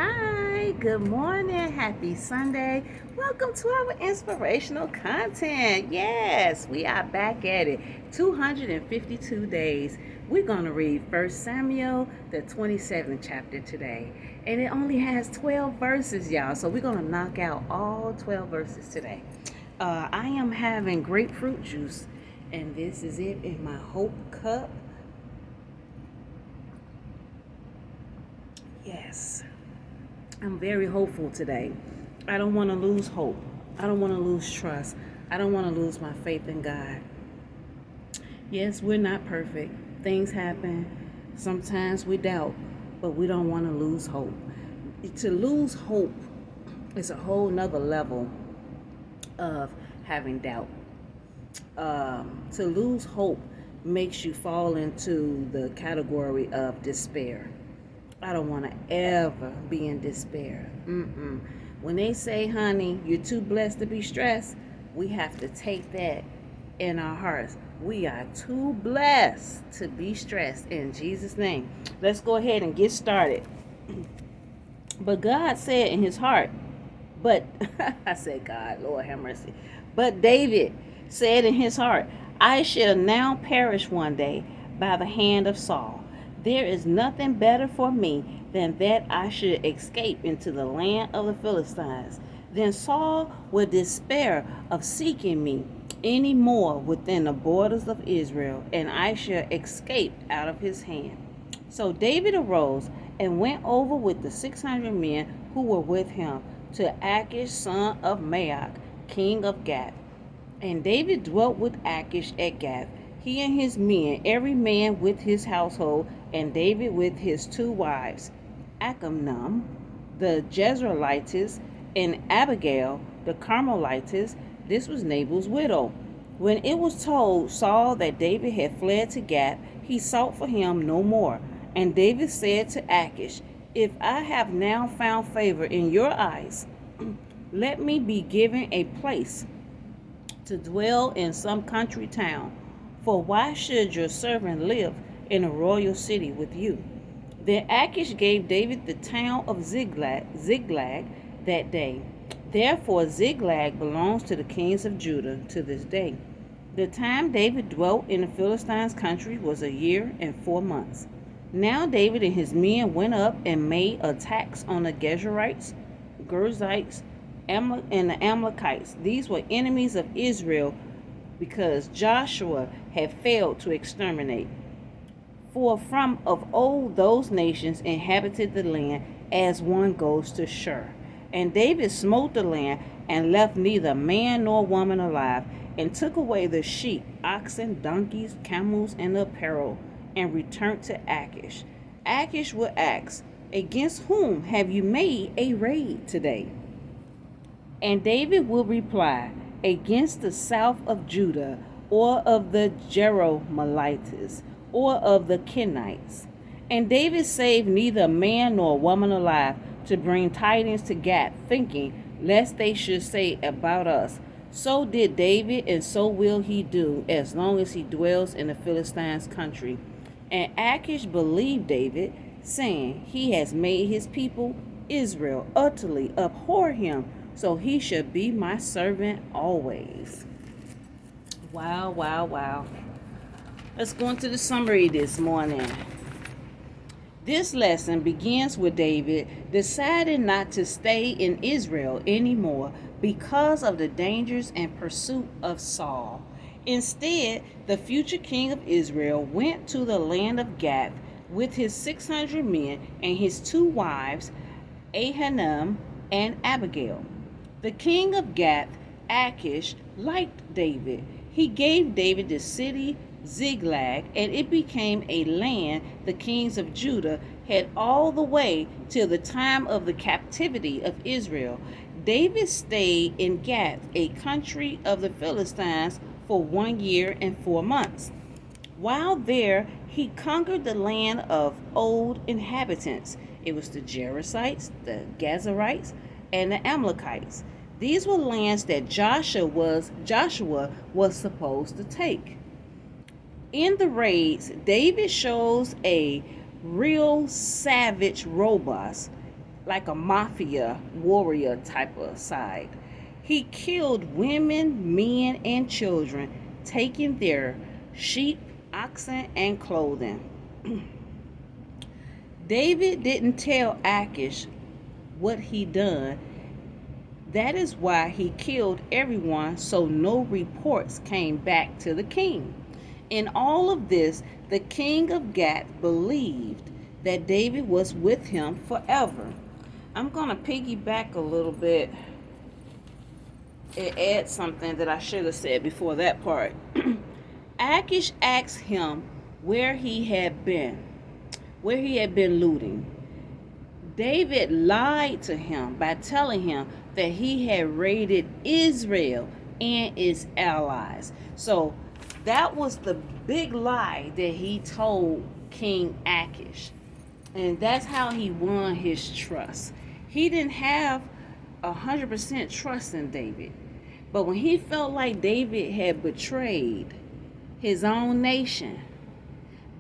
Hi, good morning, happy Sunday. Welcome to our inspirational content. Yes, we are back at it. 252 days. We're going to read 1Samuel, the 27th chapter today. And it only has 12 verses, y'all. So we're going to knock out all 12 verses today. I am having grapefruit juice, and this is it in my Hope cup. Yes. I'm very hopeful today. I don't want to lose hope. I don't want to lose trust. I don't want to lose my faith in God. Yes, we're not perfect. Things happen. Sometimes we doubt, but we don't want to lose hope. To lose hope is a whole nother level of having doubt. To lose hope makes you fall into the category of despair. I don't want to ever be in despair. When they say, honey, you're too blessed to be stressed, we have to take that in our hearts. We are too blessed to be stressed in Jesus' name. Let's go ahead and get started. But God said in his heart, but I said, God, Lord have mercy. But David said in his heart, I shall now perish one day by the hand of Saul. There is nothing better for me than that I should escape into the land of the Philistines. Then Saul will despair of seeking me any more within the borders of Israel, and I shall escape out of his hand. So David arose and went over with the 600 men who were with him to Achish, son of Maach, king of Gath. And David dwelt with Achish at Gath, he and his men, every man with his household, and David with his two wives, Achimnam, the Jezreelitess, and Abigail, the Carmelitess. This was Nabal's widow. When it was told Saul that David had fled to Gath, he sought for him no more. And David said to Achish, if I have now found favor in your eyes, let me be given a place to dwell in some country town. For why should your servant live in a royal city with you? Then Achish gave David the town of Ziklag that day. Therefore Ziklag belongs to the kings of Judah to this day. The time David dwelt in the Philistines' country was a year and 4 months. Now David and his men went up and made attacks on the Geshurites, Girzites, and the Amalekites. These were enemies of Israel because Joshua had failed to exterminate. For from of old those nations inhabited the land as one goes to Shur. And David smote the land and left neither man nor woman alive, and took away the sheep, oxen, donkeys, camels, and apparel, and returned to Achish. Achish would ask, against whom have you made a raid today? And David will reply, against the south of Judah, or of the Jerahmeelites, or of the Kenites. And David saved neither man nor woman alive to bring tidings to Gath, thinking, lest they should say about us, so did David, and so will he do, as long as he dwells in the Philistines' country. And Achish believed David, saying, he has made his people Israel utterly abhor him, so he should be my servant always. Wow, wow, wow. Let's go into the summary this morning. This lesson begins with David deciding not to stay in Israel anymore because of the dangers and pursuit of Saul. Instead, the future king of Israel went to the land of Gath with his 600 men and his two wives, Ahinoam and Abigail. The king of Gath, Achish, liked David. He gave David the city Ziklag, and it became a land the kings of Judah had all the way till the time of the captivity of Israel. David stayed in Gath, a country of the Philistines, for 1 year and 4 months. While there, he conquered the land of old inhabitants. It was the Jerizzites, the Gazarites, and the Amalekites. These were lands that Joshua was supposed to take. In the raids, David shows a real savage robust like a mafia warrior type of side. He killed women, men, and children, taking their sheep, oxen, and clothing. David didn't tell Achish what he done. That is why he killed everyone, so no reports came back to the king. In all of this, the king of Gath believed that David was with him forever. I'm going to piggyback a little bit and add something that I should have said before that part. Achish asked him where he had been looting. David lied to him by telling him that he had raided Israel and its allies. So that was the big lie that he told King Achish. And that's how he won his trust. He didn't have 100% trust in David. But when he felt like David had betrayed his own nation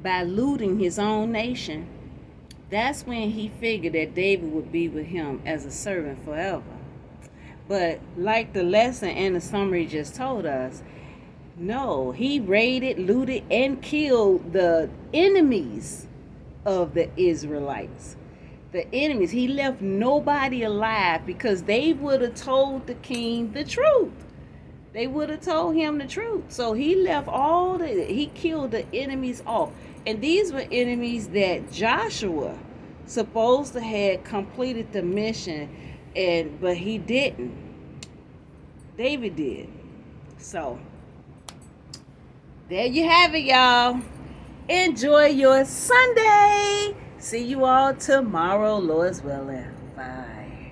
by looting his own nation, that's when he figured that David would be with him as a servant forever. But like the lesson and the summary just told us, no, he raided, looted, and killed the enemies of the Israelites. The enemies. He left nobody alive because they would have told the king the truth. They would have told him the truth. So he left he killed the enemies off. And these were enemies that Joshua supposed to have completed the mission, but he didn't. David did. So there you have it, y'all. Enjoy your Sunday. See you all tomorrow, Lord's willing. Bye.